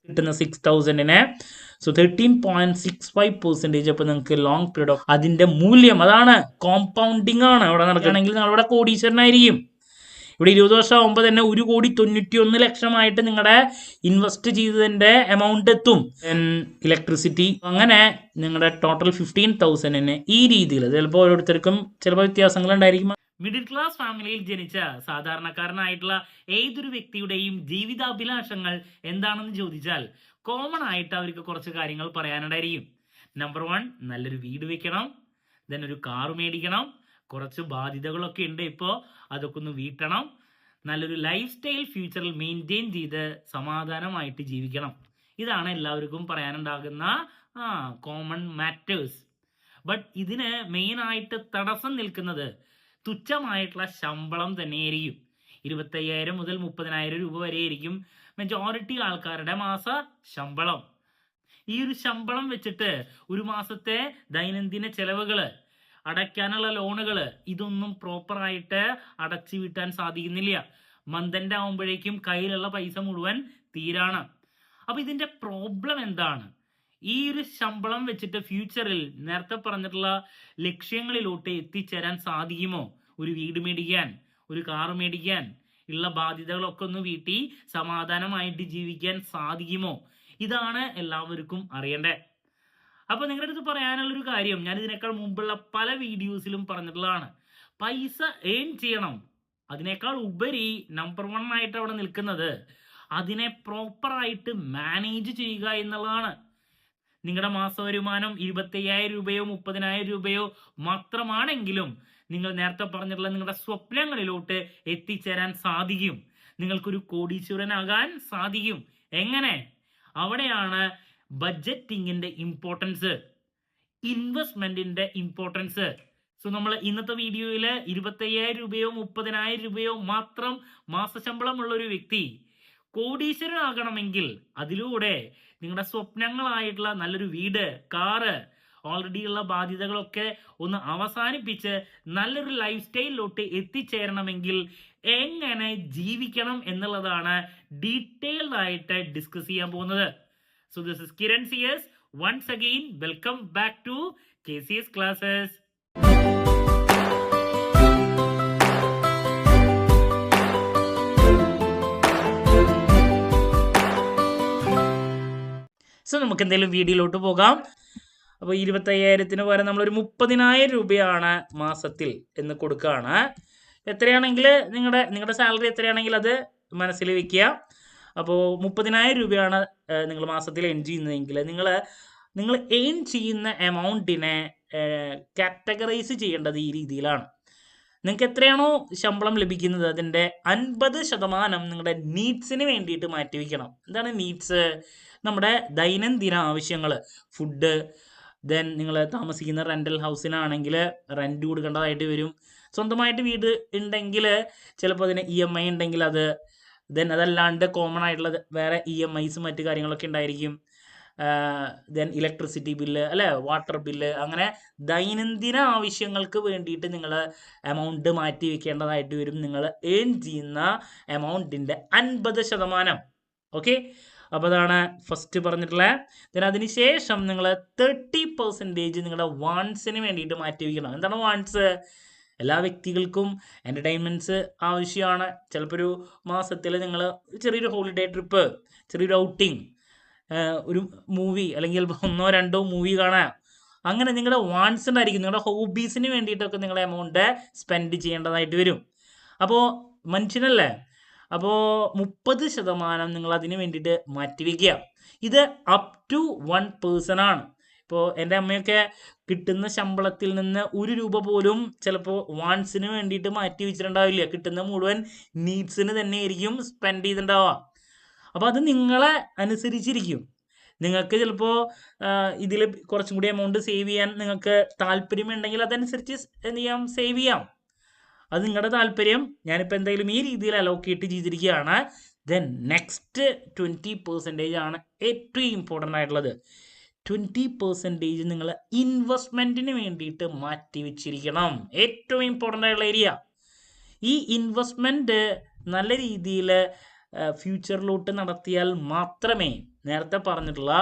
കിട്ടുന്ന 6,000-നെ. സോ 13.65%. അപ്പോൾ നിങ്ങൾക്ക് ലോങ് പീരീഡ് ഓഫ് അതിൻ്റെ മൂല്യം അതാണ്, കോമ്പൗണ്ടിങ് ആണ് അവിടെ നടക്കുകയാണെങ്കിൽ നിങ്ങളിവിടെ കോടീശ്വരനായിരിക്കും. ഇവിടെ 20 വർഷം ആകുമ്പോൾ തന്നെ 1,91,00,000 നിങ്ങളുടെ ഇൻവെസ്റ്റ് ചെയ്തതിൻ്റെ എമൗണ്ട് എത്തും. ഇലക്ട്രിസിറ്റി അങ്ങനെ നിങ്ങളുടെ ടോട്ടൽ 15,000-ന് ഈ രീതിയിൽ. ചിലപ്പോൾ ഓരോരുത്തർക്കും ചിലപ്പോൾ വ്യത്യാസങ്ങൾ ഉണ്ടായിരിക്കും. മിഡിൽ ക്ലാസ് ഫാമിലിയിൽ ജനിച്ച സാധാരണക്കാരനായിട്ടുള്ള ഏതൊരു വ്യക്തിയുടെയും ജീവിതാഭിലാഷങ്ങൾ എന്താണെന്ന് ചോദിച്ചാൽ കോമൺ ആയിട്ട് അവർക്ക് കുറച്ച് കാര്യങ്ങൾ പറയാനുണ്ടായിരിക്കും. നമ്പർ 1, നല്ലൊരു വീട് വെക്കണം, ദെൻ ഒരു കാർ മേടിക്കണം, കുറച്ച് ബാധ്യതകളൊക്കെ ഉണ്ട്, ഇപ്പോൾ അതൊക്കെ ഒന്ന് വീട്ടണം, നല്ലൊരു ലൈഫ് സ്റ്റൈൽ ഫ്യൂച്ചറിൽ മെയിൻറ്റെയിൻ ചെയ്ത് സമാധാനമായിട്ട് ജീവിക്കണം. ഇതാണ് എല്ലാവർക്കും പറയാനുണ്ടാകുന്ന കോമൺ മാറ്റേഴ്സ്. ബട്ട് ഇതിന് മെയിനായിട്ട് തടസ്സം നിൽക്കുന്നത് തുച്ഛമായിട്ടുള്ള ശമ്പളം തന്നെയായിരിക്കും. 25,000 മുതൽ 30,000 രൂപ വരെ ആയിരിക്കും മെജോറിറ്റി ആൾക്കാരുടെ മാസ ശമ്പളം. ഈ ഒരു ശമ്പളം വെച്ചിട്ട് ഒരു മാസത്തെ ദൈനംദിന ചെലവുകൾ, അടയ്ക്കാനുള്ള ലോണുകൾ, ഇതൊന്നും പ്രോപ്പറായിട്ട് അടച്ചു വീട്ടാൻ സാധിക്കുന്നില്ല. മന്ത് ആവുമ്പോഴേക്കും കയ്യിലുള്ള പൈസ മുഴുവൻ തീരാണ്. അപ്പൊ ഇതിന്റെ പ്രോബ്ലം എന്താണ്? ഈ ഒരു ശമ്പളം വെച്ചിട്ട് ഫ്യൂച്ചറിൽ നേരത്തെ പറഞ്ഞിട്ടുള്ള ലക്ഷ്യങ്ങളിലോട്ട് എത്തിച്ചേരാൻ സാധിക്കുമോ? ഒരു വീട് മേടിക്കാൻ, ഒരു കാർ മേടിക്കാൻ, ഉള്ള ബാധ്യതകളൊക്കെ ഒന്ന് വീട്ടി സമാധാനമായിട്ട് ജീവിക്കാൻ സാധിക്കുമോ? ഇതാണ് എല്ലാവർക്കും അറിയേണ്ടത്. അപ്പൊ നിങ്ങളുടെ അടുത്ത് പറയാനുള്ളൊരു കാര്യം, ഞാൻ ഇതിനേക്കാൾ മുമ്പുള്ള പല വീഡിയോസിലും പറഞ്ഞിട്ടുള്ളതാണ്. പൈസ ഏൺ ചെയ്യണം. അതിനേക്കാൾ ഉപരി നമ്പർ 1 ആയിട്ട് അവിടെ നിൽക്കുന്നത് അതിനെ പ്രോപ്പറായിട്ട് മാനേജ് ചെയ്യുക എന്നുള്ളതാണ്. നിങ്ങളുടെ മാസ വരുമാനം 25,000 രൂപയോ 30,000 രൂപയോ മാത്രമാണെങ്കിലും നിങ്ങൾ നേരത്തെ പറഞ്ഞിട്ടുള്ള നിങ്ങളുടെ സ്വപ്നങ്ങളിലോട്ട് എത്തിച്ചേരാൻ സാധിക്കും. നിങ്ങൾക്കൊരു കോടീശ്വരനാകാൻ സാധിക്കും. എങ്ങനെ? അവിടെയാണ് ബഡ്ജറ്റിങ്ങിന്റെ ഇമ്പോർട്ടൻസ്, ഇൻവെസ്റ്റ്മെന്റിന്റെ ഇമ്പോർട്ടൻസ്. സോ നമ്മൾ ഇന്നത്തെ വീഡിയോയിൽ 25,000 രൂപയോ 30,000 രൂപയോ മാത്രം മാസശമ്പളമുള്ള ഒരു വ്യക്തി കോടീശ്വരനാകണമെങ്കിൽ അതിലൂടെ നിങ്ങളുടെ സ്വപ്നങ്ങളായിട്ടുള്ള നല്ലൊരു വീട്, കാറ്, ഓൾറെഡി ഉള്ള ബാധ്യതകളൊക്കെ ഒന്ന് അവസാനിപ്പിച്ച് നല്ലൊരു ലൈഫ് സ്റ്റൈലിലോട്ട് എത്തിച്ചേരണമെങ്കിൽ എങ്ങനെ ജീവിക്കണം എന്നുള്ളതാണ് ഡീറ്റെയിൽഡ് ആയിട്ട് ഡിസ്കസ് ചെയ്യാൻ പോകുന്നത്. So this is Kiran CS. Once again, welcome back to KCS classes. So നമുക്ക് എന്തെങ്കിലും വീഡിയോയിലോട്ട് പോകാം. അപ്പോൾ 25,000-ന് പകരം നമ്മളൊരു 30,000 രൂപയാണ് മാസത്തിൽ എന്ന് കൊടുക്കുകയാണ്. എത്രയാണെങ്കിൽ നിങ്ങളുടെ സാലറി എത്രയാണെങ്കിൽ അത് മനസ്സിൽ വെക്കുക. അപ്പോൾ 30,000 രൂപയാണ് നിങ്ങൾ മാസത്തിൽ എയിൻ ചെയ്യുന്നതെങ്കിൽ നിങ്ങൾ എയിൻ ചെയ്യുന്ന എമൗണ്ടിനെ കാറ്റഗറൈസ് ചെയ്യേണ്ടത് ഈ രീതിയിലാണ്. നിങ്ങൾക്ക് എത്രയാണോ ശമ്പളം ലഭിക്കുന്നത് അതിൻ്റെ 50% നിങ്ങളുടെ നീഡ്സിന് വേണ്ടിയിട്ട് മാറ്റിവെക്കണം. എന്താണ് നീഡ്സ്? നമ്മുടെ ദൈനംദിന ആവശ്യങ്ങൾ, ഫുഡ്, ദെൻ നിങ്ങൾ താമസിക്കുന്ന റെൻ്റൽ ഹൗസിനാണെങ്കിൽ റെൻറ്റ് കൊടുക്കേണ്ടതായിട്ട് വരും. സ്വന്തമായിട്ട് വീട് ഉണ്ടെങ്കിൽ ചിലപ്പോൾ അതിന് EMI ഉണ്ടെങ്കിൽ അത്, ദെൻ അതല്ലാണ്ട് കോമൺ ആയിട്ടുള്ള വേറെ EMIs മറ്റു കാര്യങ്ങളൊക്കെ ഉണ്ടായിരിക്കും. ദെൻ ഇലക്ട്രിസിറ്റി ബില്ല്, അല്ലെ, വാട്ടർ ബില്ല്, അങ്ങനെ ദൈനംദിന ആവശ്യങ്ങൾക്ക് വേണ്ടിയിട്ട് നിങ്ങൾ എമൗണ്ട് മാറ്റി വെക്കേണ്ടതായിട്ട് വരും. നിങ്ങൾ ഏൺ ചെയ്യുന്ന എമൗണ്ടിൻ്റെ 50%. ഓക്കെ, അപ്പോൾ അതാണ് ഫസ്റ്റ് പറഞ്ഞിട്ടുള്ളത്. ദെൻ അതിനുശേഷം നിങ്ങൾ 30% നിങ്ങളുടെ വാൺസിന് വേണ്ടിയിട്ട് മാറ്റി വയ്ക്കണം. എന്താണ് വാൺസ്? എല്ലാ വ്യക്തികൾക്കും എൻ്റർടൈൻമെൻറ്റ്സ് ആവശ്യമാണ്. ചിലപ്പോൾ ഒരു മാസത്തിൽ നിങ്ങൾ ചെറിയൊരു ഹോളിഡേ ട്രിപ്പ്, ചെറിയൊരു ഔട്ടിങ്, ഒരു മൂവി, അല്ലെങ്കിൽ ചിലപ്പോൾ 1-2 മൂവി കാണാം. അങ്ങനെ നിങ്ങളുടെ വാൺസ് ഉണ്ടായിരിക്കും. നിങ്ങളുടെ ഹോബീസിന് വേണ്ടിയിട്ടൊക്കെ നിങ്ങൾ എമൗണ്ട് സ്പെൻഡ് ചെയ്യേണ്ടതായിട്ട് വരും. അപ്പോൾ മനുഷ്യനല്ലേ, അപ്പോൾ 30% നിങ്ങൾ അതിന് വേണ്ടിയിട്ട് മാറ്റിവെക്കുക. ഇത് അപ് ടു 1 പേഴ്സൺ ആണ്. ഇപ്പോൾ എൻ്റെ അമ്മയൊക്കെ കിട്ടുന്ന ശമ്പളത്തിൽ നിന്ന് 1 രൂപ പോലും ചിലപ്പോൾ വാൺസിന് വേണ്ടിയിട്ട് മാറ്റി വെച്ചിട്ടുണ്ടാവില്ല. കിട്ടുന്ന മുഴുവൻ നീഡ്സിന് തന്നെയായിരിക്കും സ്പെൻഡ് ചെയ്തിട്ടുണ്ടാവുക. അപ്പോൾ അത് നിങ്ങളെ അനുസരിച്ചിരിക്കും. നിങ്ങൾക്ക് ചിലപ്പോൾ ഇതിൽ കുറച്ചും കൂടി എമൗണ്ട് സേവ് ചെയ്യാൻ നിങ്ങൾക്ക് താല്പര്യമുണ്ടെങ്കിൽ അതനുസരിച്ച് എന്ത് ചെയ്യാം, സേവ് ചെയ്യാം. അത് നിങ്ങളുടെ താല്പര്യം. ഞാനിപ്പോൾ എന്തായാലും ഈ രീതിയിൽ അലോക്കേറ്റ് ചെയ്തിരിക്കുകയാണ്. ദെൻ നെക്സ്റ്റ് 20% ആണ് ഏറ്റവും ഇമ്പോർട്ടൻ്റ് ആയിട്ടുള്ളത്. 20% നിങ്ങൾ ഇൻവെസ്റ്റ്മെൻറ്റിന് വേണ്ടിയിട്ട് മാറ്റി വെച്ചിരിക്കണം. ഏറ്റവും ഇമ്പോർട്ടൻ്റ് ആയിട്ടുള്ള ഏരിയ. ഈ ഇൻവെസ്റ്റ്മെൻറ്റ് നല്ല രീതിയിൽ ഫ്യൂച്ചറിലോട്ട് നടത്തിയാൽ മാത്രമേ നേരത്തെ പറഞ്ഞിട്ടുള്ള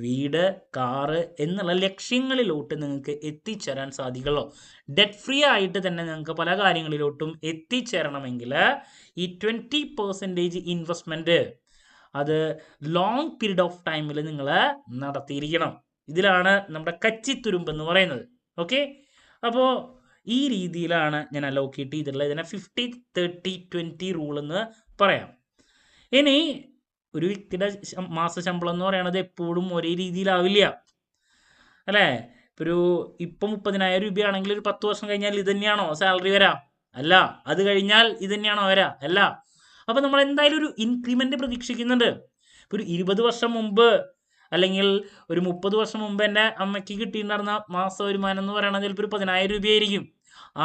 വീട്, കാറ് എന്നുള്ള ലക്ഷ്യങ്ങളിലോട്ട് നിങ്ങൾക്ക് എത്തിച്ചേരാൻ സാധിക്കുള്ളൂ. ഡെറ്റ് ഫ്രീ ആയിട്ട് തന്നെ നിങ്ങൾക്ക് പല കാര്യങ്ങളിലോട്ടും എത്തിച്ചേരണമെങ്കിൽ ഈ 20% ഇൻവെസ്റ്റ്മെൻറ്റ് അത് ലോങ് പീരീഡ് ഓഫ് ടൈമിൽ നിങ്ങൾ നടത്തിയിരിക്കണം. ഇതിലാണ് നമ്മുടെ കച്ചിത്തുരുമ്പ് എന്ന് പറയുന്നത്. ഓക്കെ, അപ്പോൾ ഈ രീതിയിലാണ് ഞാൻ അലോക്കേറ്റ് ചെയ്തിട്ടുള്ളത്. ഇതിനെ 50-30-20 റൂൾ എന്ന് പറയാം. ഇനി ഒരു വ്യക്തിയുടെ മാസശമ്പളം എന്ന് പറയുന്നത് എപ്പോഴും ഒരേ രീതിയിലാവില്ല അല്ലേ. ഇപ്പം 30,000 രൂപയാണെങ്കിൽ ഒരു 10 വർഷം കഴിഞ്ഞാൽ ഇത് തന്നെയാണോ സാലറി വരാം? അല്ല. അത് കഴിഞ്ഞാൽ ഇത് തന്നെയാണോ വരാ? അല്ല. അപ്പം നമ്മൾ എന്തായാലും ഒരു ഇൻക്രിമെൻ്റ് പ്രതീക്ഷിക്കുന്നുണ്ട്. ഒരു 20 വർഷം മുമ്പ് അല്ലെങ്കിൽ ഒരു 30 വർഷം മുമ്പ് എൻ്റെ അമ്മയ്ക്ക് കിട്ടിയിട്ടുണ്ടായിരുന്ന മാസ വരുമാനം എന്ന് പറയുന്നത് ചിലപ്പോൾ ഒരു 10,000 രൂപയായിരിക്കും.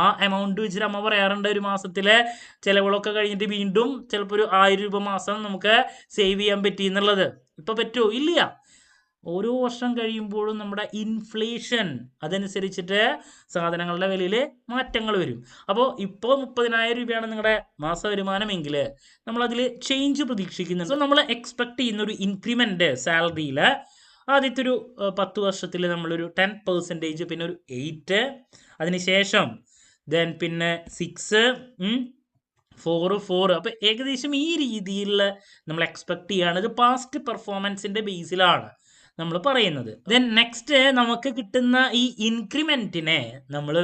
ആ എമൗണ്ട് വെച്ചിട്ട് അമ്മ പറയാറുണ്ട് ഒരു മാസത്തിലെ ചിലവുകളൊക്കെ കഴിഞ്ഞിട്ട് വീണ്ടും ചിലപ്പോൾ ഒരു 1000 രൂപ മാസം നമുക്ക് സേവ് ചെയ്യാൻ പറ്റി എന്നുള്ളത്. ഇപ്പം പറ്റുമോ? ഇല്ല. ഓരോ വർഷം കഴിയുമ്പോഴും നമ്മുടെ ഇൻഫ്ലേഷൻ അതനുസരിച്ചിട്ട് സാധനങ്ങളുടെ വിലയിൽ മാറ്റങ്ങൾ വരും. അപ്പോൾ ഇപ്പോൾ 30,000 രൂപയാണ് നിങ്ങളുടെ മാസ വരുമാനമെങ്കിൽ നമ്മളതിൽ ചേഞ്ച് പ്രതീക്ഷിക്കുന്നുണ്ട്. സോ നമ്മൾ എക്സ്പെക്ട് ചെയ്യുന്ന ഒരു ഇൻക്രിമെൻ്റ് സാലറിയിൽ ആദ്യത്തെ ഒരു 10 വർഷത്തിൽ നമ്മളൊരു 10%, പിന്നെ ഒരു 8, അതിനുശേഷം ദെൻ പിന്നെ 6, 4. അപ്പോൾ ഏകദേശം ഈ രീതിയിൽ നമ്മൾ എക്സ്പെക്ട് ചെയ്യുകയാണ്. ഇത് പാസ്റ്റ് പെർഫോമൻസിൻ്റെ ബേസിലാണ് നമ്മൾ പറയുന്നത്. ദെൻ നെക്സ്റ്റ് നമുക്ക് കിട്ടുന്ന ഈ ഇൻക്രിമെൻറ്റിനെ നമ്മൾ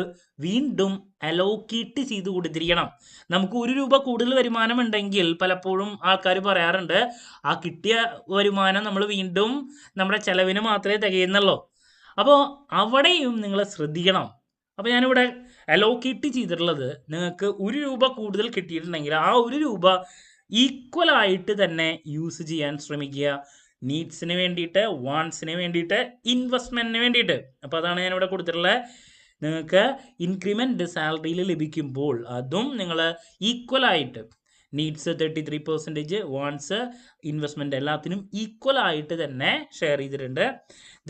വീണ്ടും അലോക്കേറ്റ് ചെയ്ത് കൊടുത്തിരിക്കണം. നമുക്ക് 1 രൂപ കൂടുതൽ വരുമാനം ഉണ്ടെങ്കിൽ പലപ്പോഴും ആൾക്കാർ പറയാറുണ്ട് ആ കിട്ടിയ വരുമാനം നമ്മൾ വീണ്ടും നമ്മുടെ ചെലവിന് മാത്രമേ തികയുന്നുള്ളൂ. അപ്പോൾ അവിടെയും നിങ്ങൾ ശ്രദ്ധിക്കണം. അപ്പോൾ ഞാനിവിടെ അലോക്കേറ്റ് ചെയ്തിട്ടുള്ളത് നിങ്ങൾക്ക് 1 രൂപ കൂടുതൽ കിട്ടിയിട്ടുണ്ടെങ്കിൽ ആ 1 രൂപ ഈക്വലായിട്ട് തന്നെ യൂസ് ചെയ്യാൻ ശ്രമിക്കുക. നീഡ്സിന് വേണ്ടിയിട്ട്, വാണ്ട്സിന് വേണ്ടിയിട്ട്, ഇൻവെസ്റ്റ്മെൻറ്റിന് വേണ്ടിയിട്ട്. അപ്പോൾ അതാണ് ഞാനിവിടെ കൊടുത്തിട്ടുള്ളത്. നിങ്ങൾക്ക് ഇൻക്രിമെൻ്റ് സാലറിയിൽ ലഭിക്കുമ്പോൾ അതും നിങ്ങൾ ഈക്വലായിട്ട് നീഡ്സ് 33%, വാണ്ട്സ്, ഇൻവെസ്റ്റ്മെൻറ്റ് എല്ലാത്തിനും ഈക്വലായിട്ട് തന്നെ ഷെയർ ചെയ്തിട്ടുണ്ട്.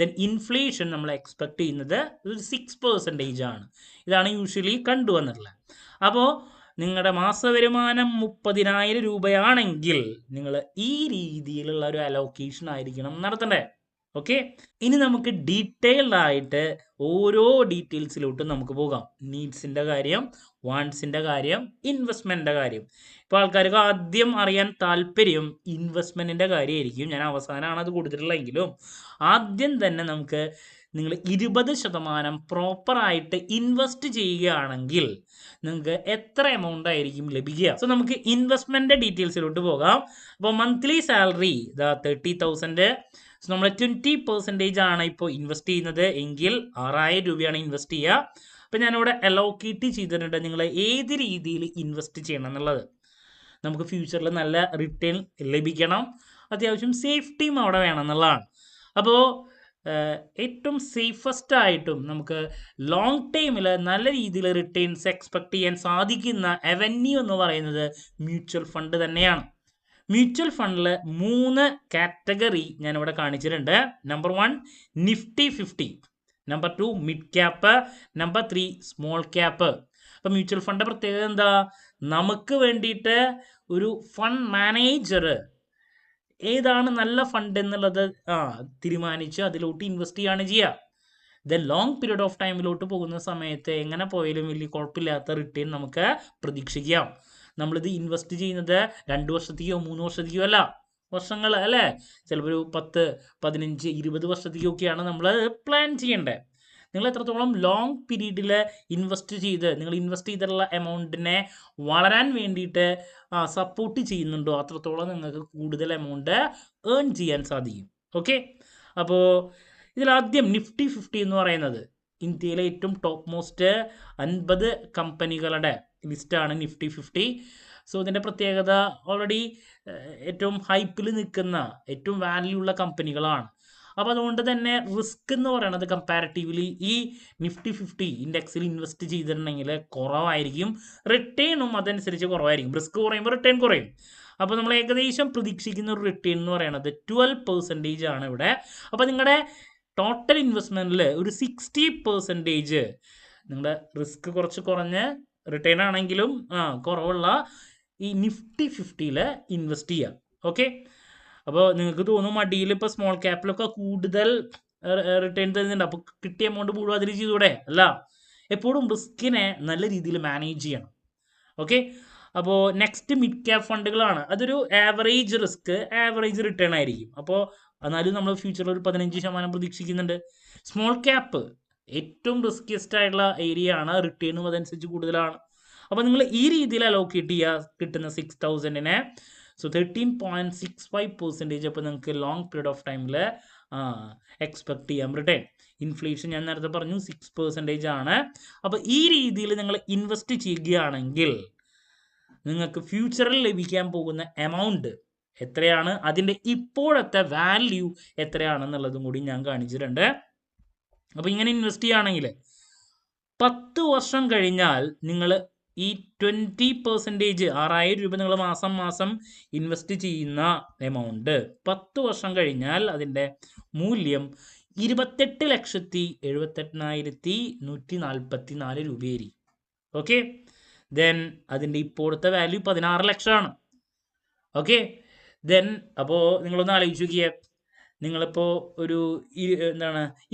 ദെൻ ഇൻഫ്ലേഷൻ നമ്മൾ എക്സ്പെക്ട് ചെയ്യുന്നത് ഒരു 6% ആണ്. ഇതാണ് യൂഷ്വലി കണ്ടുവന്നിട്ടുള്ളത്. അപ്പോൾ നിങ്ങളുടെ മാസവരുമാനം 30,000 രൂപയാണെങ്കിൽ നിങ്ങൾ ഈ രീതിയിലുള്ള ഒരു അലോക്കേഷൻ ആയിരിക്കണം നടത്തണ്ടേ. ഓക്കെ, ഇനി നമുക്ക് ഡീറ്റെയിൽഡ് ആയിട്ട് ഓരോ ഡീറ്റെയിൽസിലോട്ടും നമുക്ക് പോകാം. നീഡ്സിൻ്റെ കാര്യം, വാണ്ട്സിൻ്റെ കാര്യം, ഇൻവെസ്റ്റ്മെൻറ്റിൻ്റെ കാര്യം. ഇപ്പോൾ ആൾക്കാർക്ക് ആദ്യം അറിയാൻ താല്പര്യം ഇൻവെസ്റ്റ്മെൻറ്റിൻ്റെ കാര്യമായിരിക്കും. ഞാൻ അവസാനമാണ് അത് കൊടുത്തിട്ടുള്ളതെങ്കിലും ആദ്യം തന്നെ നമുക്ക് നിങ്ങൾ 20% പ്രോപ്പറായിട്ട് ഇൻവെസ്റ്റ് ചെയ്യുകയാണെങ്കിൽ നിങ്ങൾക്ക് എത്ര എമൗണ്ട് ആയിരിക്കും ലഭിക്കുക. സോ നമുക്ക് ഇൻവെസ്റ്റ്മെൻറ്റ് ഡീറ്റെയിൽസിലോട്ട് പോകാം. അപ്പോൾ മന്ത്ലി സാലറി 30,000. സോ നമ്മൾ 20% ആണ് ഇപ്പോൾ ഇൻവെസ്റ്റ് ചെയ്യുന്നത് എങ്കിൽ 6,000 രൂപയാണ് ഇൻവെസ്റ്റ് ചെയ്യുക. അപ്പോൾ ഞാനിവിടെ അലോക്കേറ്റ് ചെയ്തിട്ടുണ്ട് നിങ്ങൾ ഏത് രീതിയിൽ ഇൻവെസ്റ്റ് ചെയ്യണം എന്നുള്ളത്. നമുക്ക് ഫ്യൂച്ചറിൽ നല്ല റിട്ടേൺ ലഭിക്കണം, അത്യാവശ്യം സേഫ്റ്റിയും അവിടെ വേണം എന്നുള്ളതാണ്. അപ്പോൾ ഏറ്റവും സേഫസ്റ്റ് ആയിട്ടും നമുക്ക് ലോങ് ടൈമിൽ നല്ല രീതിയിൽ റിട്ടേൺസ് എക്സ്പെക്ട് ചെയ്യാൻ സാധിക്കുന്ന അവന്യൂ എന്ന് പറയുന്നത് മ്യൂച്വൽ ഫണ്ട് തന്നെയാണ്. മ്യൂച്വൽ ഫണ്ടിൽ 3 കാറ്റഗറി ഞാനിവിടെ കാണിച്ചിട്ടുണ്ട്. Number 1 Nifty 50, number 2 mid cap, number 3 small cap. അപ്പം മ്യൂച്വൽ ഫണ്ട് പ്രത്യേകത എന്താ? നമുക്ക് വേണ്ടിയിട്ട് ഒരു ഫണ്ട് മാനേജർ ഏതാണ് നല്ല ഫണ്ട് എന്നുള്ളത് തീരുമാനിച്ച് അതിലോട്ട് ഇൻവെസ്റ്റ് ചെയ്യുകയാണ് ചെയ്യുക. ദെൻ ലോങ് പീരീഡ് ഓഫ് ടൈമിലോട്ട് പോകുന്ന സമയത്ത് എങ്ങനെ പോയാലും വലിയ കുഴപ്പമില്ലാത്ത റിട്ടേൺ നമുക്ക് പ്രതീക്ഷിക്കാം. നമ്മളിത് ഇൻവെസ്റ്റ് ചെയ്യുന്നത് 2 വർഷത്തേക്കോ 3 വർഷത്തേക്കോ അല്ല, വർഷങ്ങൾ അല്ലേ, ചിലപ്പോൾ ഒരു 10, 15, 20 വർഷത്തേക്കൊക്കെയാണ് നമ്മൾ പ്ലാൻ ചെയ്യേണ്ടത്. നിങ്ങൾ എത്രത്തോളം ലോങ് പീരീഡിൽ ഇൻവെസ്റ്റ് ചെയ്ത് നിങ്ങൾ ഇൻവെസ്റ്റ് ചെയ്തിട്ടുള്ള എമൗണ്ടിനെ വളരാൻ വേണ്ടിയിട്ട് സപ്പോർട്ട് ചെയ്യുന്നുണ്ടോ അത്രത്തോളം നിങ്ങൾക്ക് കൂടുതൽ എമൗണ്ട് ഏൺ ചെയ്യാൻ സാധിക്കും. ഓക്കെ, അപ്പോൾ ഇതിലാദ്യം നിഫ്റ്റി 50 എന്ന് പറയുന്നത് ഇന്ത്യയിലെ ഏറ്റവും ടോപ്പ് മോസ്റ്റ് 50 കമ്പനികളുടെ ലിസ്റ്റാണ് നിഫ്റ്റി 50. സോ ഇതിൻ്റെ പ്രത്യേകത ഓൾറെഡി ഏറ്റവും ഹൈപ്പിൽ നിൽക്കുന്ന ഏറ്റവും വാല്യൂ ഉള്ള കമ്പനികളാണ്. അപ്പോൾ അതുകൊണ്ട് തന്നെ റിസ്ക് എന്ന് പറയുന്നത് കമ്പാരിറ്റീവ്ലി ഈ നിഫ്റ്റി 50 ഇൻഡെക്സിൽ ഇൻവെസ്റ്റ് ചെയ്തിട്ടുണ്ടെങ്കിൽ കുറവായിരിക്കും, റിട്ടേണും അതനുസരിച്ച് കുറവായിരിക്കും. റിസ്ക് കുറയുമ്പോൾ റിട്ടേൺ കുറയും. അപ്പോൾ നമ്മൾ ഏകദേശം പ്രതീക്ഷിക്കുന്ന ഒരു റിട്ടേൺ എന്ന് പറയുന്നത് 12% ആണ് ഇവിടെ. അപ്പോൾ നിങ്ങളുടെ ടോട്ടൽ ഇൻവെസ്റ്റ്മെൻറ്റിൽ ഒരു 60% നിങ്ങളുടെ റിസ്ക് കുറച്ച് കുറഞ്ഞ് റിട്ടേൺ ആണെങ്കിലും കുറവുള്ള ഈ നിഫ്റ്റി 50ൽ ഇൻവെസ്റ്റ് ചെയ്യാം. ഓക്കെ, അപ്പോൾ നിങ്ങൾക്ക് തോന്നും മടിയിൽ ഇപ്പോൾ സ്മോൾ ക്യാപ്പിലൊക്കെ കൂടുതൽ റിട്ടേൺ തരുന്നുണ്ട്, അപ്പോൾ കിട്ടിയ എമൗണ്ട് മുഴുവൻ അതിൽ ചെയ്തൂടെ? അല്ല, എപ്പോഴും റിസ്കിനെ നല്ല രീതിയിൽ മാനേജ് ചെയ്യണം. ഓക്കെ, അപ്പോൾ നെക്സ്റ്റ് മിഡ് ക്യാപ് ഫണ്ടുകളാണ്. അതൊരു ആവറേജ് റിസ്ക് ആവറേജ് റിട്ടേൺ ആയിരിക്കും. അപ്പോൾ എന്നാലും നമ്മൾ ഫ്യൂച്ചറിൽ ഒരു 15% പ്രതീക്ഷിക്കുന്നുണ്ട്. സ്മോൾ ക്യാപ്പ് ഏറ്റവും റിസ്കിയസ്റ്റ് ആയിട്ടുള്ള ഏരിയ ആണ്, റിട്ടേണും അതനുസരിച്ച് കൂടുതലാണ്. അപ്പോൾ നിങ്ങൾ ഈ രീതിയിൽ അലോക്കേറ്റ് ചെയ്യുക കിട്ടുന്ന 6,000-നെ. സോ 13.65% അപ്പോൾ നിങ്ങൾക്ക് ലോങ് പീരീഡ് ഓഫ് ടൈമിൽ എക്സ്പെക്ട് ചെയ്യാം റിട്ടേൺ. ഇൻഫ്ലേഷൻ ഞാൻ നേരത്തെ പറഞ്ഞു 6% ആണ്. അപ്പോൾ ഈ രീതിയിൽ നിങ്ങൾ ഇൻവെസ്റ്റ് ചെയ്യുകയാണെങ്കിൽ നിങ്ങൾക്ക് ഫ്യൂച്ചറിൽ ലഭിക്കാൻ പോകുന്ന എമൗണ്ട് എത്രയാണ്, അതിൻ്റെ ഇപ്പോഴത്തെ വാല്യൂ എത്രയാണെന്നുള്ളതും കൂടി ഞാൻ കാണിച്ചിട്ടുണ്ട്. അപ്പോൾ ഇങ്ങനെ ഇൻവെസ്റ്റ് ചെയ്യുകയാണെങ്കിൽ 10 വർഷം കഴിഞ്ഞാൽ നിങ്ങൾ ഈ 20%, 6,000 രൂപ നിങ്ങൾ മാസം മാസം ഇൻവെസ്റ്റ് ചെയ്യുന്ന എമൗണ്ട് 10 വർഷം കഴിഞ്ഞാൽ അതിൻ്റെ മൂല്യം 28,78,144 രൂപയായിരിക്കും. ഓക്കെ, ദെൻ അതിൻ്റെ ഇപ്പോഴത്തെ വാല്യൂ 16 ലക്ഷമാണ്. ഓക്കെ, ദെൻ അപ്പോൾ നിങ്ങളൊന്ന് ആലോചിച്ച് നോക്കിയേ, നിങ്ങളിപ്പോൾ ഒരു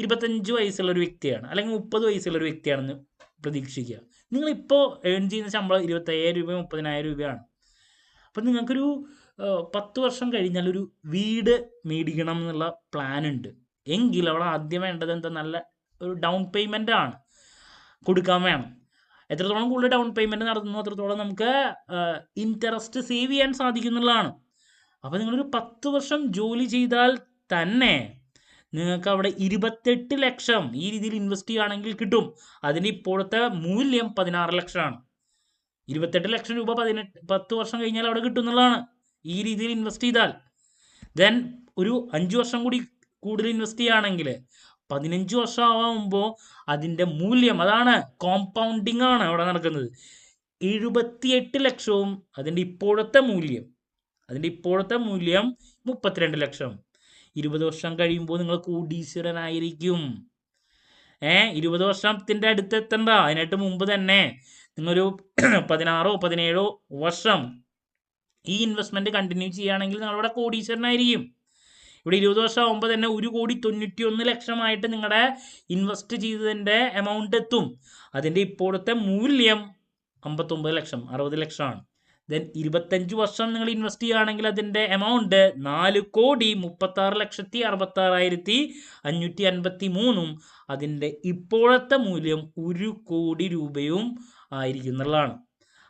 25 വയസ്സുള്ള ഒരു വ്യക്തിയാണ്, അല്ലെങ്കിൽ 30 വയസ്സുള്ള ഒരു വ്യക്തിയാണെന്ന് പ്രതീക്ഷിക്കുക. നിങ്ങളിപ്പോൾ ഏൺ ചെയ്യുന്ന ശമ്പളം 25,000 രൂപ 30,000 രൂപയാണ്. അപ്പം നിങ്ങൾക്കൊരു 10 വർഷം കഴിഞ്ഞാൽ ഒരു വീട് മേടിക്കണം എന്നുള്ള പ്ലാൻ ഉണ്ട് എങ്കിൽ അവിടെ ആദ്യം വേണ്ടത് എന്താ, നല്ല ഒരു ഡൗൺ പേയ്മെൻ്റ് ആണ് കൊടുക്കാൻ വേണം. എത്രത്തോളം കൂടുതൽ ഡൗൺ പേയ്മെൻറ്റ് നടത്തുന്നു അത്രത്തോളം നമുക്ക് ഇൻട്രസ്റ്റ് സേവ് ചെയ്യാൻ സാധിക്കുന്നുള്ളതാണ്. അപ്പോൾ നിങ്ങളൊരു 10 വർഷം ജോലി ചെയ്താൽ തന്നെ നിങ്ങൾക്ക് അവിടെ 28 ലക്ഷം ഈ രീതിയിൽ ഇൻവെസ്റ്റ് ചെയ്യുകയാണെങ്കിൽ കിട്ടും. അതിൻ്റെ ഇപ്പോഴത്തെ മൂല്യം 16 ലക്ഷമാണ്. 28 ലക്ഷം രൂപ 10 വർഷം കഴിഞ്ഞാൽ അവിടെ കിട്ടുന്നുള്ളതാണ് ഈ രീതിയിൽ ഇൻവെസ്റ്റ് ചെയ്താൽ. ദെൻ ഒരു 5 വർഷം കൂടി കൂടുതൽ ഇൻവെസ്റ്റ് ചെയ്യുകയാണെങ്കിൽ 15 വർഷം ആകുമ്പോൾ അതിൻ്റെ മൂല്യം, അതാണ് കോമ്പൗണ്ടിങ് ആണ് അവിടെ നടക്കുന്നത്, 78 ലക്ഷവും അതിൻ്റെ ഇപ്പോഴത്തെ മൂല്യം 32 ലക്ഷം. 20 വർഷം കഴിയുമ്പോൾ നിങ്ങൾ കോടീശ്വരനായിരിക്കും. 20 വർഷത്തിൻ്റെ അടുത്ത് എത്തണ്ട, അതിനായിട്ട് മുമ്പ് തന്നെ നിങ്ങളൊരു 16-17 വർഷം ഈ ഇൻവെസ്റ്റ്മെൻറ്റ് കണ്ടിന്യൂ ചെയ്യുകയാണെങ്കിൽ നിങ്ങളിവിടെ കോടീശ്വരനായിരിക്കും. ഇവിടെ 20 വർഷം ആകുമ്പോൾ തന്നെ 1,91 ലക്ഷമായിട്ട് നിങ്ങളുടെ ഇൻവെസ്റ്റ് ചെയ്തതിൻ്റെ എമൗണ്ട് എത്തും. അതിൻ്റെ ഇപ്പോഴത്തെ മൂല്യം 59 ലക്ഷം, 60 ലക്ഷമാണ്. ദെൻ 25 വർഷം നിങ്ങൾ ഇൻവെസ്റ്റ് ചെയ്യുകയാണെങ്കിൽ അതിൻ്റെ എമൗണ്ട് 4,36,66,553 അതിൻ്റെ ഇപ്പോഴത്തെ മൂല്യം 1 കോടി രൂപയും ആയിരിക്കുന്നതാണ്.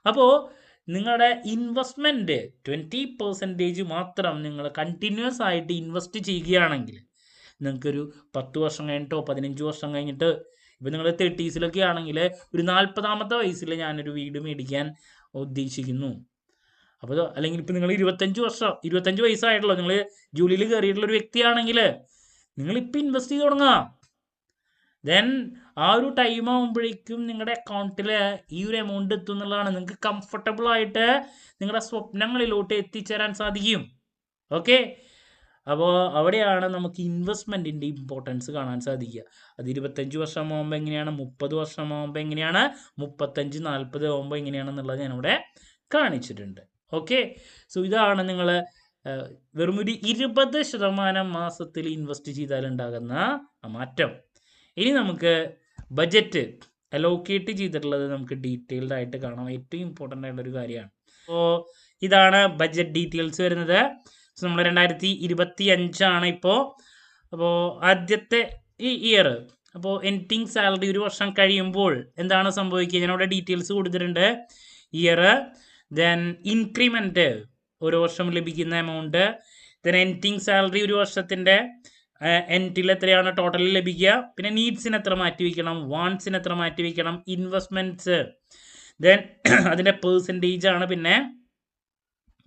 അപ്പോൾ നിങ്ങളുടെ ഇൻവെസ്റ്റ്മെൻറ്റ് 20% മാത്രം നിങ്ങൾ കണ്ടിന്യൂസ് ആയിട്ട് ഇൻവെസ്റ്റ് ചെയ്യുകയാണെങ്കിൽ നിങ്ങൾക്കൊരു 10 വർഷം കഴിഞ്ഞിട്ടോ 15 വർഷം കഴിഞ്ഞിട്ട്, ഇപ്പോൾ നിങ്ങൾ 30s ആണെങ്കിൽ ഒരു 40ാമത്തെ വയസ്സിൽ ഞാനൊരു വീട് മേടിക്കാൻ ഉദ്ദേശിക്കുന്നു. അപ്പോൾ അല്ലെങ്കിൽ ഇപ്പോൾ നിങ്ങൾ 25 വയസ്സായിട്ടുള്ളൂ, നിങ്ങൾ ജോലിയിൽ കയറിയിട്ടുള്ള ഒരു വ്യക്തിയാണെങ്കിൽ നിങ്ങളിപ്പോൾ ഇൻവെസ്റ്റ് ചെയ്ത് തുടങ്ങുക. ദെൻ ആ ഒരു ടൈം ആകുമ്പോഴേക്കും നിങ്ങളുടെ അക്കൗണ്ടിൽ ഈ ഒരു എമൗണ്ട് എത്തും എന്നുള്ളതാണ്. നിങ്ങൾക്ക് കംഫർട്ടബിൾ ആയിട്ട് നിങ്ങളുടെ സ്വപ്നങ്ങളിലോട്ട് എത്തിച്ചേരാൻ സാധിക്കും. ഓക്കെ, അപ്പോൾ അവിടെയാണ് നമുക്ക് ഇൻവെസ്റ്റ്മെൻറ്റിൻ്റെ ഇമ്പോർട്ടൻസ് കാണാൻ സാധിക്കുക. അത് 25 വർഷം ആകുമ്പോൾ എങ്ങനെയാണ്, 30 വർഷം ആകുമ്പോൾ എങ്ങനെയാണ്, 35-40 ആകുമ്പോൾ എങ്ങനെയാണെന്നുള്ളത് ഞാനിവിടെ കാണിച്ചിട്ടുണ്ട്. ഓക്കെ, സോ ഇതാണ് നിങ്ങൾ വെറും ഒരു 20% മാസത്തിൽ ഇൻവെസ്റ്റ് ചെയ്താലുണ്ടാകുന്ന മാറ്റം. ഇനി നമുക്ക് ബജറ്റ് അലോക്കേറ്റ് ചെയ്തിട്ടുള്ളത് നമുക്ക് ഡീറ്റെയിൽഡ് ആയിട്ട് കാണാം. ഏറ്റവും ഇമ്പോർട്ടൻ്റ് ആയിട്ടുള്ളൊരു കാര്യമാണ്. അപ്പോൾ ഇതാണ് ബഡ്ജറ്റ് ഡീറ്റെയിൽസ് വരുന്നത്. സോ നമ്മൾ 2025 ഇപ്പോൾ. അപ്പോൾ ആദ്യത്തെ ഈ ഇയർ, അപ്പോൾ എൻഡിങ് സാലറി ഒരു വർഷം കഴിയുമ്പോൾ എന്താണ് സംഭവിക്കുക, ഞാനവിടെ ഡീറ്റെയിൽസ് കൊടുത്തിട്ടുണ്ട്. ഇയർ, ദെൻ ഇൻക്രിമെൻറ്റ് ഓരോ വർഷം ലഭിക്കുന്ന എമൗണ്ട്, ദെൻ എൻഡിങ് സാലറി ഒരു വർഷത്തിൻ്റെ എൻഡിൽ എത്രയാണ് ടോട്ടൽ ലഭിക്കുക, പിന്നെ നീഡ്സിന് എത്ര മാറ്റി വയ്ക്കണം, വാണ്ട്സിന് എത്ര മാറ്റി വയ്ക്കണം, ഇൻവെസ്റ്റ്മെൻറ്റ്സ്, ദെൻ അതിൻ്റെ പേഴ്സൻറ്റേജ് ആണ് പിന്നെ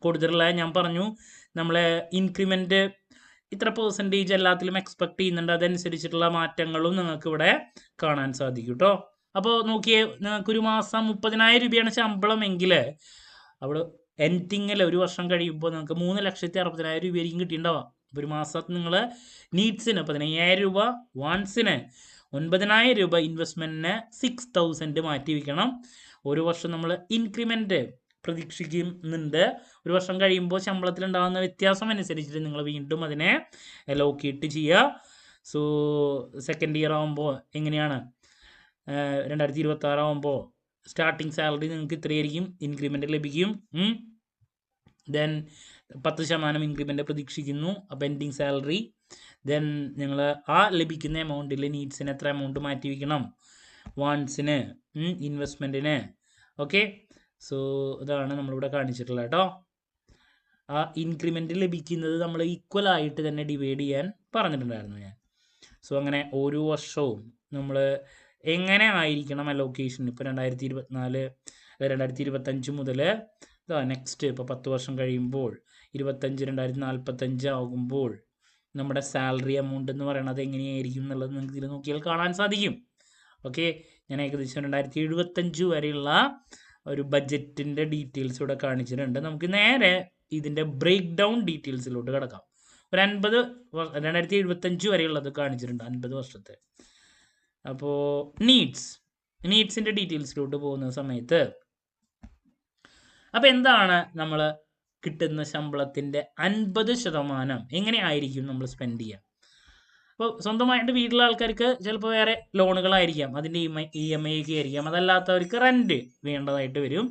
കൊടുത്തിട്ടുള്ളത്. ഞാൻ പറഞ്ഞു നമ്മൾ ഇൻക്രിമെൻറ്റ് ഇത്ര പേഴ്സൻറ്റേജ് എല്ലാത്തിലും എക്സ്പെക്ട് ചെയ്യുന്നുണ്ട്, അതനുസരിച്ചിട്ടുള്ള മാറ്റങ്ങളും നിങ്ങൾക്കിവിടെ കാണാൻ സാധിക്കും കേട്ടോ. അപ്പോൾ നോക്കിയേ, നിങ്ങൾക്കൊരു മാസം 30,000 രൂപയാണ് ശമ്പളം എങ്കിൽ അവിടെ എൻഡിങ്ങിൽ ഒരു വർഷം കഴിയുമ്പോൾ നിങ്ങൾക്ക് 3,60,60,000 രൂപയായിരിക്കും കിട്ടിയിട്ടുണ്ടാവുക. ഒരു മാസത്തിൽ നിങ്ങൾ നീഡ്സിന് 15,000 രൂപ, വാണ്ട്സിന് 9,000 രൂപ, ഇൻവെസ്റ്റ്മെൻറ്റിന് 6,000 മാറ്റി വയ്ക്കണം. ഒരു വർഷം നമ്മൾ ഇൻക്രിമെൻറ്റ് പ്രതീക്ഷിക്കുന്നുണ്ട്. ഒരു വർഷം കഴിയുമ്പോൾ ശമ്പളത്തിൽ ഉണ്ടാകുന്ന വ്യത്യാസം അനുസരിച്ചിട്ട് നിങ്ങൾ വീണ്ടും അതിനെ അലോക്കേറ്റ് ചെയ്യുക. സോ സെക്കൻഡ് ഇയർ ആകുമ്പോൾ എങ്ങനെയാണ് 2026 ആകുമ്പോൾ സ്റ്റാർട്ടിങ് സാലറി നിങ്ങൾക്ക് ഇത്രയായിരിക്കും, ഇൻക്രിമെൻ്റ് ലഭിക്കും. ദെൻ 10% ഇൻക്രിമെൻ്റ് പ്രതീക്ഷിക്കുന്നു പെൻഡിങ് സാലറി. ദെൻ നിങ്ങൾ ആ ലഭിക്കുന്ന എമൗണ്ടിൽ നീഡ്സിന് എത്ര എമൗണ്ട് മാറ്റി വയ്ക്കണം, വാണ്ട്സിന്, ഇൻവെസ്റ്റ്മെൻറ്റിന്. ഓക്കെ, സോ ഇതാണ് നമ്മളിവിടെ കാണിച്ചിട്ടുള്ളത് കേട്ടോ. ആ ഇൻക്രിമെൻ്റ് ലഭിക്കുന്നത് നമ്മൾ ഈക്വൽ ആയിട്ട് തന്നെ ഡിവൈഡ് ചെയ്യാൻ പറഞ്ഞിട്ടുണ്ടായിരുന്നു ഞാൻ. സോ അങ്ങനെ ഓരോ വർഷവും നമ്മൾ എങ്ങനെ ആയിരിക്കണം അലോക്കേഷൻ. ഇപ്പോൾ 2024 2025 മുതൽ നെക്സ്റ്റ് ഇപ്പോൾ 10 വർഷം കഴിയുമ്പോൾ 2045 ആകുമ്പോൾ നമ്മുടെ സാലറി എമൗണ്ട് എന്ന് പറയുന്നത് എങ്ങനെയായിരിക്കും എന്നുള്ളത് നിങ്ങൾക്ക് ഇതിൽ നോക്കിയാൽ കാണാൻ സാധിക്കും. ഓക്കെ, ഞാൻ ഏകദേശം 2075 വരെയുള്ള ഒരു ബഡ്ജറ്റിൻ്റെ ഡീറ്റെയിൽസ് ഇവിടെ കാണിച്ചിട്ടുണ്ട്. നമുക്ക് നേരെ ഇതിൻ്റെ ബ്രേക്ക് ഡൗൺ ഡീറ്റെയിൽസിലോട്ട് കിടക്കാം. ഒരു 2075 വരെയുള്ളത് കാണിച്ചിട്ടുണ്ട്, 50 വർഷത്തെ. അപ്പോൾ നീഡ്സിൻ്റെ ഡീറ്റെയിൽസിലോട്ട് പോകുന്ന സമയത്ത് അപ്പോൾ എന്താണ് നമ്മൾ കിട്ടുന്ന ശമ്പളത്തിൻ്റെ 50% എങ്ങനെ ആയിരിക്കും നമ്മൾ സ്പെൻഡ് ചെയ്യുക. അപ്പോൾ സ്വന്തമായിട്ട് വീട്ടിലെ ആൾക്കാർക്ക് ചിലപ്പോൾ വേറെ ലോണുകളായിരിക്കാം, അതിൻ്റെ EMI ഒക്കെ ആയിരിക്കാം. അതല്ലാത്തവർക്ക് റെൻറ്റ് വേണ്ടതായിട്ട് വരും.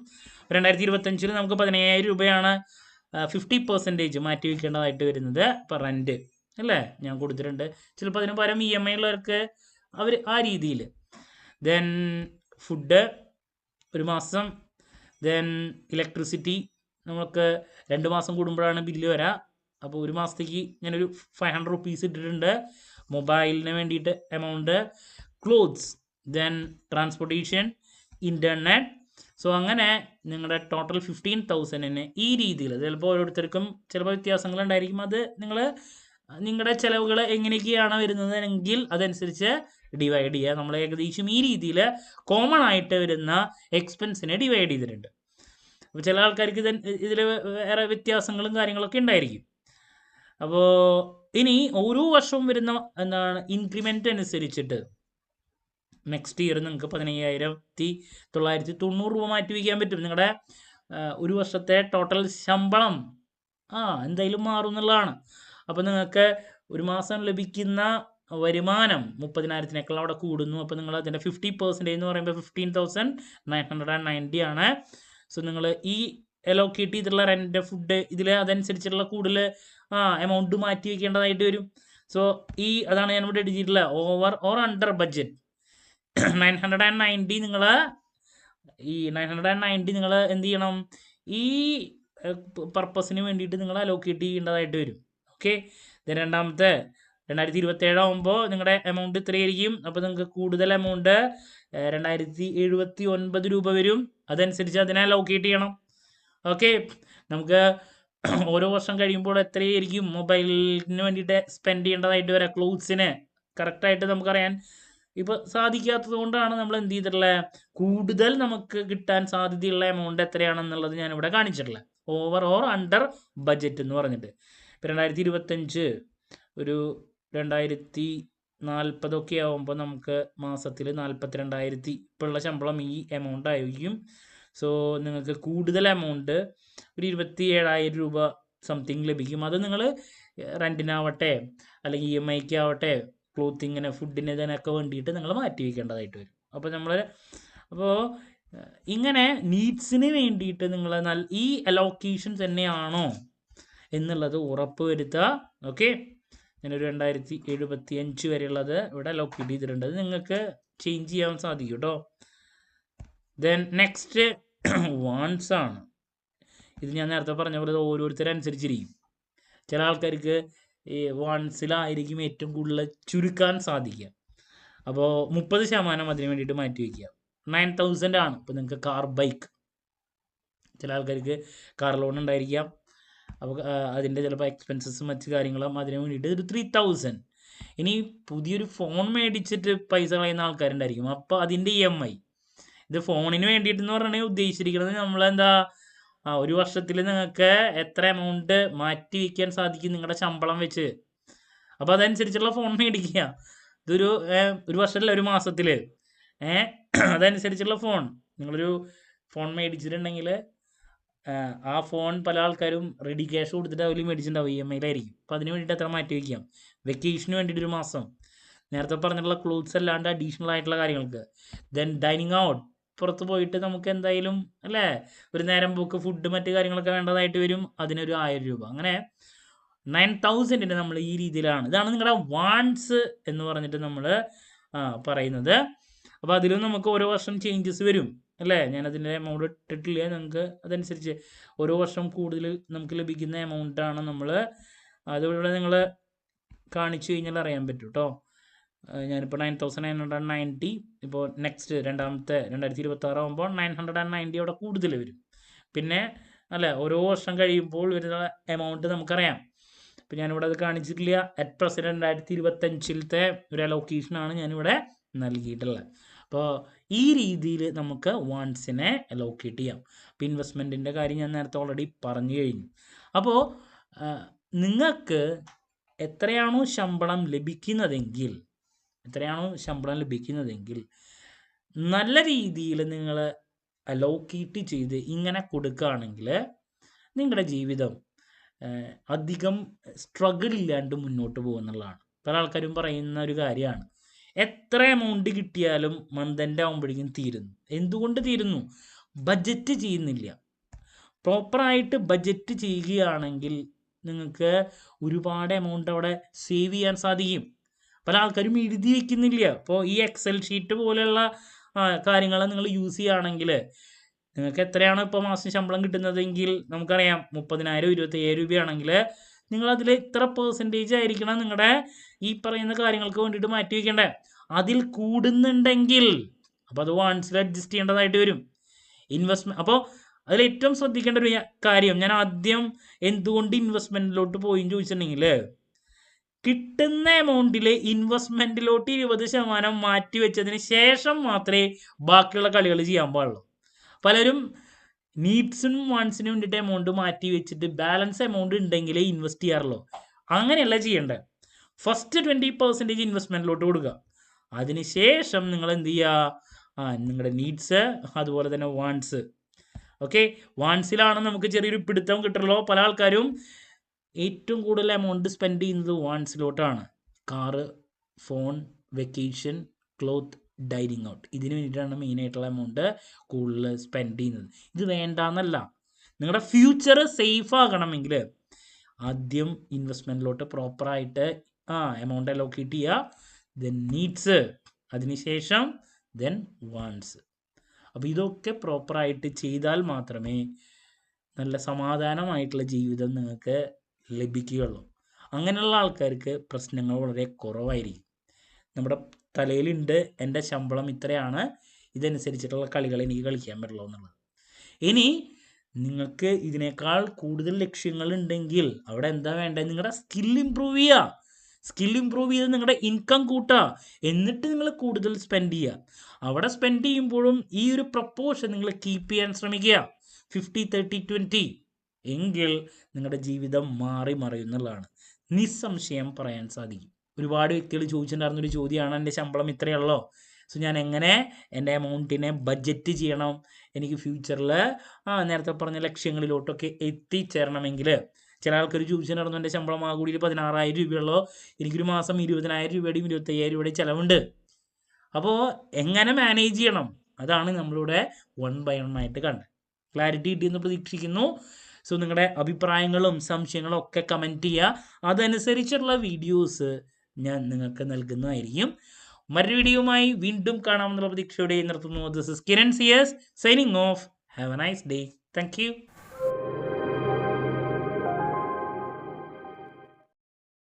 2025 നമുക്ക് 15,000 രൂപയാണ് 50% മാറ്റി വയ്ക്കേണ്ടതായിട്ട് വരുന്നത് ഇപ്പോൾ റെൻറ്റ് അല്ലേ, ഞാൻ കൊടുത്തിട്ടുണ്ട്. ചിലപ്പോൾ അതിന് പകരം EMI ഉള്ളവർക്ക് അവർ ആ രീതിയിൽ. ദെൻ ഫുഡ് ഒരു മാസം. ദെൻ ഇലക്ട്രിസിറ്റി നമുക്ക് 2 മാസം കൂടുമ്പോഴാണ് ബില്ല് വരാം. അപ്പോൾ ഒരു മാസത്തേക്ക് ഞാനൊരു 500 റുപ്പീസ് ഇട്ടിട്ടുണ്ട്. മൊബൈലിന് വേണ്ടിയിട്ട് amount, clothes, then transportation, internet. So അങ്ങനെ നിങ്ങളുടെ ടോട്ടൽ 15,000 ഈ രീതിയിൽ. ചിലപ്പോൾ ഓരോരുത്തർക്കും ചിലപ്പോൾ വ്യത്യാസങ്ങളുണ്ടായിരിക്കും. അത് നിങ്ങളുടെ ചിലവുകൾ എങ്ങനെയൊക്കെയാണ് വരുന്നതെങ്കിൽ അതനുസരിച്ച് ഡിവൈഡ് ചെയ്യുക. നമ്മൾ ഏകദേശം ഈ രീതിയിൽ കോമൺ ആയിട്ട് വരുന്ന എക്സ്പെൻസിനെ ഡിവൈഡ് ചെയ്തിട്ടുണ്ട്. അപ്പോൾ ചില ആൾക്കാർക്ക് ഇതിൽ വേറെ വ്യത്യാസങ്ങളും കാര്യങ്ങളൊക്കെ ഉണ്ടായിരിക്കും. അപ്പോൾ ഇനി ഓരോ വർഷവും വരുന്ന ഇൻക്രിമെൻ്റ് അനുസരിച്ചിട്ട് നെക്സ്റ്റ് ഇയർ നിങ്ങൾക്ക് 15,990 രൂപ മാറ്റി വയ്ക്കാൻ പറ്റും. നിങ്ങളുടെ ഒരു വർഷത്തെ ടോട്ടൽ ശമ്പളം എന്തായാലും മാറും എന്നുള്ളതാണ്. അപ്പോൾ നിങ്ങൾക്ക് ഒരു മാസം ലഭിക്കുന്ന വരുമാനം 30,000-നേക്കാൾ അവിടെ കൂടുന്നു. അപ്പോൾ നിങ്ങൾ അതിൻ്റെ 50% എന്ന് പറയുമ്പോൾ 15,990 ആണ്. സോ നിങ്ങൾ ഈ അലോക്കേറ്റ് ചെയ്തിട്ടുള്ള റെൻ്റ്, ഫുഡ് ഇതിൽ അതനുസരിച്ചുള്ള കൂടുതൽ എമൗണ്ട് മാറ്റി വയ്ക്കേണ്ടതായിട്ട് വരും. സോ അതാണ് ഞാൻ ഇവിടെ എഴുതിയിട്ടുള്ള ഓവർ ഓർ അണ്ടർ ബഡ്ജറ്റ് 990. നിങ്ങൾ ഈ 990 നിങ്ങൾ എന്ത് ചെയ്യണം, ഈ പർപ്പസിന് വേണ്ടിയിട്ട് നിങ്ങൾ അലോക്കേറ്റ് ചെയ്യേണ്ടതായിട്ട് വരും. ഓക്കെ, രണ്ടാമത്തെ 2027 ആകുമ്പോൾ നിങ്ങളുടെ എമൗണ്ട് ഇത്രയായിരിക്കും. അപ്പോൾ നിങ്ങൾക്ക് കൂടുതൽ എമൗണ്ട് 2079 രൂപ വരും. അതനുസരിച്ച് അതിനെ അലോക്കേറ്റ് ചെയ്യണം. ഓക്കെ, നമുക്ക് ഓരോ വർഷം കഴിയുമ്പോൾ എത്രയായിരിക്കും മൊബൈലിന് വേണ്ടിയിട്ട് സ്പെൻഡ് ചെയ്യേണ്ടതായിട്ട് വരാം, ക്ലോത്ത്സിന് കറക്റ്റായിട്ട് നമുക്കറിയാൻ ഇപ്പോൾ സാധിക്കാത്തത് കൊണ്ടാണ് നമ്മൾ എന്ത് ചെയ്തിട്ടുള്ളത്, കൂടുതൽ നമുക്ക് കിട്ടാൻ സാധ്യതയുള്ള എമൗണ്ട് എത്രയാണെന്നുള്ളത് ഞാനിവിടെ കാണിച്ചിട്ടുള്ളത്. ഓവർ ഓർ അണ്ടർ ബഡ്ജറ്റ് എന്ന് പറഞ്ഞിട്ട്. ഇപ്പോൾ 2025 ഒരു 2040 ആകുമ്പോൾ നമുക്ക് മാസത്തിൽ 42,000 ഇപ്പോഴുള്ള ശമ്പളം ഈ എമൗണ്ട് ആയിരിക്കും. സോ നിങ്ങൾക്ക് കൂടുതൽ എമൗണ്ട് ഒരു 27,000 രൂപ സംതിങ് ലഭിക്കും. അത് നിങ്ങൾ റെൻറ്റിനാവട്ടെ അല്ലെങ്കിൽ EMIക്ക് ആവട്ടെ, ക്ലോത്തിങ്ങിന്, ഫുഡിന്, ഇതിനൊക്കെ വേണ്ടിയിട്ട് നിങ്ങൾ മാറ്റി വയ്ക്കേണ്ടതായിട്ട് വരും. അപ്പോൾ ഇങ്ങനെ നീഡ്സിന് വേണ്ടിയിട്ട് നിങ്ങൾ ഈ അലോക്കേഷൻസ് തന്നെയാണോ എന്നുള്ളത് ഉറപ്പ് വരുത്തുക. ഓക്കെ, ഞാനൊരു 2075 വരെയുള്ളത് ഇവിടെ അലോക്കേറ്റ് ചെയ്തിട്ടുണ്ട്. അത് നിങ്ങൾക്ക് ചേഞ്ച് ചെയ്യാൻ സാധിക്കും കേട്ടോ. ദെൻ നെക്സ്റ്റ് വാണ്ട്സ് ആണ്. ഇത് ഞാൻ നേരത്തെ പറഞ്ഞ പോലെ ഓരോരുത്തരനുസരിച്ചിരിക്കും. ചില ആൾക്കാർക്ക് ഈ വാണ്ട്സിലായിരിക്കും ഏറ്റവും കൂടുതൽ ചുരുക്കാൻ സാധിക്കുക. അപ്പോൾ 30% അതിന് വേണ്ടിയിട്ട് മാറ്റി വയ്ക്കുക. 9,000 ആണ്. ഇപ്പോൾ നിങ്ങൾക്ക് കാർ, ബൈക്ക്, ചില ആൾക്കാർക്ക് കാർ ലോൺ ഉണ്ടായിരിക്കാം. അപ്പോൾ അതിൻ്റെ ചിലപ്പോൾ എക്സ്പെൻസസും മറ്റു കാര്യങ്ങളും അതിന് വേണ്ടിയിട്ട് ഒരു 3,000. ഇനി പുതിയൊരു ഫോൺ മേടിച്ചിട്ട് പൈസ കളയുന്ന ആൾക്കാരുണ്ടായിരിക്കും. അപ്പോൾ അതിൻ്റെ EMI. ഇത് ഫോണിന് വേണ്ടിയിട്ടെന്ന് പറഞ്ഞാൽ ഉദ്ദേശിച്ചിരിക്കുന്നത് നമ്മളെന്താ, ഒരു വർഷത്തിൽ നിങ്ങൾക്ക് എത്ര എമൗണ്ട് മാറ്റി വയ്ക്കാൻ സാധിക്കും നിങ്ങളുടെ ശമ്പളം വെച്ച്. അപ്പോൾ അതനുസരിച്ചുള്ള ഫോൺ മേടിക്കുക. ഇതൊരു വർഷമല്ല, ഒരു മാസത്തിൽ അതനുസരിച്ചുള്ള ഫോൺ. നിങ്ങളൊരു ഫോൺ മേടിച്ചിട്ടുണ്ടെങ്കിൽ ആ ഫോൺ പല ആൾക്കാരും റെഡി ക്യാഷ് കൊടുത്തിട്ട് അവർ മേടിച്ചിട്ടുണ്ടാവും, EMI ആയിരിക്കും. അപ്പോൾ അതിന് വേണ്ടിയിട്ട് എത്ര മാറ്റി വയ്ക്കാം, വെക്കേഷന് വേണ്ടിയിട്ട് 1 മാസം, നേരത്തെ പറഞ്ഞിട്ടുള്ള ക്ലോത്ത്സ് അല്ലാണ്ട് അഡീഷണൽ ആയിട്ടുള്ള കാര്യങ്ങൾക്ക്. ദെൻ ഡൈനിങ് ഔട്ട്, പുറത്ത് പോയിട്ട് നമുക്ക് എന്തായാലും അല്ലേ ഒരു നേരം പോക്ക് ഫുഡ് മറ്റു കാര്യങ്ങളൊക്കെ വേണ്ടതായിട്ട് വരും, അതിനൊരു 1000 രൂപ. അങ്ങനെ 9000 നമ്മൾ ഈ രീതിയിലാണ്. ഇതാണ് നിങ്ങളുടെ വാൺസ് എന്ന് പറഞ്ഞിട്ട് നമ്മൾ പറയുന്നത്. അപ്പോൾ അതിലും നമുക്ക് ഓരോ വർഷം ചേഞ്ചസ് വരും അല്ലേ. ഞാനതിൻ്റെ എമൗണ്ട് ഇട്ടിട്ടില്ല, നിങ്ങൾക്ക് അതനുസരിച്ച് ഓരോ വർഷം കൂടുതൽ നമുക്ക് ലഭിക്കുന്ന എമൗണ്ടാണ് നമ്മൾ അതുപോലെ നിങ്ങൾ കാണിച്ചു കഴിഞ്ഞാൽ അറിയാൻ പറ്റും കേട്ടോ. ഞാനിപ്പോൾ 9990, ഇപ്പോൾ നെക്സ്റ്റ് രണ്ടാമത്തെ 2026 ആകുമ്പോൾ 990 അവിടെ കൂടുതൽ വരും. പിന്നെ അല്ലേ ഓരോ വർഷം കഴിയുമ്പോൾ വരുന്ന എമൗണ്ട് നമുക്കറിയാം. ഇപ്പം ഞാനിവിടെ അത് കാണിച്ചിട്ടില്ല. അറ്റ് പ്രസൻറ്റ് 2025 ഒരു അലോക്കേഷനാണ് ഞാനിവിടെ നൽകിയിട്ടുള്ളത്. അപ്പോൾ ഈ രീതിയിൽ നമുക്ക് വാൺസിനെ അലോക്കേറ്റ് ചെയ്യാം. അപ്പോൾ ഇൻവെസ്റ്റ്മെൻറ്റിൻ്റെ കാര്യം ഞാൻ നേരത്തെ ഓൾറെഡി പറഞ്ഞു കഴിഞ്ഞു. അപ്പോൾ നിങ്ങൾക്ക് എത്രയാണോ ശമ്പളം ലഭിക്കുന്നതെങ്കിൽ നല്ല രീതിയിൽ നിങ്ങൾ അലോക്കേറ്റ് ചെയ്ത് ഇങ്ങനെ കൊടുക്കുകയാണെങ്കിൽ നിങ്ങളുടെ ജീവിതം അധികം സ്ട്രഗിൾ ഇല്ലാണ്ട് മുന്നോട്ട് പോകുന്നുള്ളതാണ്. പല ആൾക്കാരും പറയുന്ന ഒരു കാര്യമാണ്, എത്ര എമൗണ്ട് കിട്ടിയാലും മന്ത് എൻഡ് ആകുമ്പോഴേക്കും തീരുന്നു. എന്തുകൊണ്ട് തീരുന്നു? ബഡ്ജറ്റ് ചെയ്യുന്നില്ല. പ്രോപ്പറായിട്ട് ബഡ്ജറ്റ് ചെയ്യുകയാണെങ്കിൽ നിങ്ങൾക്ക് ഒരുപാട് എമൗണ്ട് അവിടെ സേവ് ചെയ്യാൻ സാധിക്കും. പല ആൾക്കാരും എഴുതി വയ്ക്കുന്നില്ല. അപ്പോൾ ഈ എക്സൽ ഷീറ്റ് പോലെയുള്ള കാര്യങ്ങൾ നിങ്ങൾ യൂസ് ചെയ്യുകയാണെങ്കിൽ നിങ്ങൾക്ക് എത്രയാണ് ഇപ്പോൾ മാസം ശമ്പളം കിട്ടുന്നതെങ്കിൽ നമുക്കറിയാം 30,000 25,000 രൂപയാണെങ്കിൽ നിങ്ങളതിൽ ഇത്ര % ആയിരിക്കണം നിങ്ങളുടെ ഈ പറയുന്ന കാര്യങ്ങൾക്ക് വേണ്ടിയിട്ട് മാറ്റി വയ്ക്കേണ്ടത്. അതിൽ കൂടുന്നുണ്ടെങ്കിൽ അപ്പോൾ അത് വാൺസിൽ അഡ്ജസ്റ്റ് ചെയ്യേണ്ടതായിട്ട് വരും. ഇൻവെസ്റ്റ്മെൻറ്റ് അപ്പോൾ അതിൽ ഏറ്റവും ശ്രദ്ധിക്കേണ്ട ഒരു കാര്യം, ഞാൻ ആദ്യം എന്തുകൊണ്ട് ഇൻവെസ്റ്റ്മെൻറ്റിലോട്ട് പോയി ചോദിച്ചിട്ടുണ്ടെങ്കിൽ കിട്ടുന്ന എമൗണ്ടിൽ ഇൻവെസ്റ്റ്മെൻറ്റിലോട്ട് 20% മാറ്റി വെച്ചതിന് ശേഷം മാത്രമേ ബാക്കിയുള്ള കളികൾ ചെയ്യാൻ പാടുള്ളൂ. പലരും നീഡ്സിനും വാൺസിനും വേണ്ടിയിട്ട് എമൗണ്ട് മാറ്റി വെച്ചിട്ട് ബാലൻസ് എമൗണ്ട് ഉണ്ടെങ്കിലേ ഇൻവെസ്റ്റ് ചെയ്യാറുള്ളൂ. അങ്ങനെയല്ല ചെയ്യേണ്ടത്. ഫസ്റ്റ് 20% ഇൻവെസ്റ്റ്മെൻറ്റിലോട്ട് കൊടുക്കുക. അതിനുശേഷം നിങ്ങൾ എന്ത് ചെയ്യുക, നിങ്ങളുടെ നീഡ്സ് അതുപോലെ തന്നെ വാൺസ്. ഓക്കെ, വാൺസിലാണ് നമുക്ക് ചെറിയൊരു പിടുത്തം കിട്ടുള്ളൂ. പല ആൾക്കാരും ഏറ്റവും കൂടുതൽ എമൗണ്ട് സ്പെൻഡ് ചെയ്യുന്നത് വാൺസിലോട്ടാണ്. Car, phone, vacation, cloth, dining out, ഇതിന് വേണ്ടിയിട്ടാണ് മെയിനായിട്ടുള്ള എമൗണ്ട് കൂടുതൽ സ്പെൻഡ് ചെയ്യുന്നത്. ഇത് വേണ്ടാന്നല്ല. നിങ്ങളുടെ ഫ്യൂച്ചർ സേഫ് ആകണമെങ്കിൽ ആദ്യം ഇൻവെസ്റ്റ്മെൻറ്റിലോട്ട് പ്രോപ്പറായിട്ട് എമൗണ്ട് അലോക്കേറ്റ് ചെയ്യുക, ദെൻ നീഡ്സ്, അതിനുശേഷം ദെൻ വാൺസ്. അപ്പോൾ ഇതൊക്കെ പ്രോപ്പറായിട്ട് ചെയ്താൽ മാത്രമേ നല്ല സമാധാനമായിട്ടുള്ള ജീവിതം നിങ്ങൾക്ക് ലഭിക്കുകയുള്ളൂ. അങ്ങനെയുള്ള ആൾക്കാർക്ക് പ്രശ്നങ്ങൾ വളരെ കുറവായിരിക്കും. നമ്മുടെ തലയിലുണ്ട് എൻ്റെ ശമ്പളം ഇത്രയാണ്, ഇതനുസരിച്ചിട്ടുള്ള കളികൾ എനിക്ക് കളിക്കാൻ പറ്റുള്ളൂ എന്നുള്ളത്. ഇനി നിങ്ങൾക്ക് ഇതിനേക്കാൾ കൂടുതൽ ലക്ഷ്യങ്ങളുണ്ടെങ്കിൽ അവിടെ എന്താ വേണ്ടത്, നിങ്ങളുടെ സ്കിൽ ഇമ്പ്രൂവ് ചെയ്യുക. സ്കിൽ ഇമ്പ്രൂവ് ചെയ്ത് നിങ്ങളുടെ ഇൻകം കൂട്ടുക, എന്നിട്ട് നിങ്ങൾ കൂടുതൽ സ്പെൻഡ് ചെയ്യുക. അവിടെ സ്പെൻഡ് ചെയ്യുമ്പോഴും ഈ ഒരു പ്രപ്പോർഷൻ നിങ്ങൾ കീപ്പ് ചെയ്യാൻ ശ്രമിക്കുക, 50-30-20. എങ്കിൽ നിങ്ങളുടെ ജീവിതം മാറി മറിയുന്നുള്ളതാണ് നിസ്സംശയം പറയാൻ സാധിക്കും. ഒരുപാട് വ്യക്തികൾ ചോദിച്ചിട്ടുണ്ടായിരുന്നൊരു ചോദ്യമാണ്, എൻ്റെ ശമ്പളം ഇത്രയുള്ളോ, സോ ഞാൻ എങ്ങനെ എൻ്റെ എമൗണ്ടിനെ ബഡ്ജറ്റ് ചെയ്യണം, എനിക്ക് ഫ്യൂച്ചറിൽ നേരത്തെ പറഞ്ഞ ലക്ഷ്യങ്ങളിലോട്ടൊക്കെ എത്തിച്ചേരണമെങ്കിൽ. ചില ആൾക്കാർ ചോദിച്ചിട്ടുണ്ടായിരുന്നു, എൻ്റെ ശമ്പളം ആ കൂടി 16,000 രൂപയുള്ളോ, എനിക്കൊരു മാസം 20,000 രൂപയുടെയും 25,000 രൂപയുടെയും ചിലവുണ്ട്. അപ്പോൾ എങ്ങനെ മാനേജ് ചെയ്യണം, അതാണ് നമ്മളിവിടെ 1 by 1 ആയിട്ട് കണ്ടത്. ക്ലാരിറ്റി കിട്ടിയെന്ന് പ്രതീക്ഷിക്കുന്നു. സോ നിങ്ങളുടെ അഭിപ്രായങ്ങളും സംശയങ്ങളും ഒക്കെ കമൻറ്റ് ചെയ്യുക. അതനുസരിച്ചുള്ള വീഡിയോസ് ഞാൻ നിങ്ങൾക്ക് നൽകുന്നതായിരിക്കും. മറ്റൊരു വീഡിയോയുമായി വീണ്ടും കാണാമെന്നുള്ള പ്രതീക്ഷയോടെ നിർത്തുന്നു. This is Kiran CS signing off. Have a nice day. Thank U.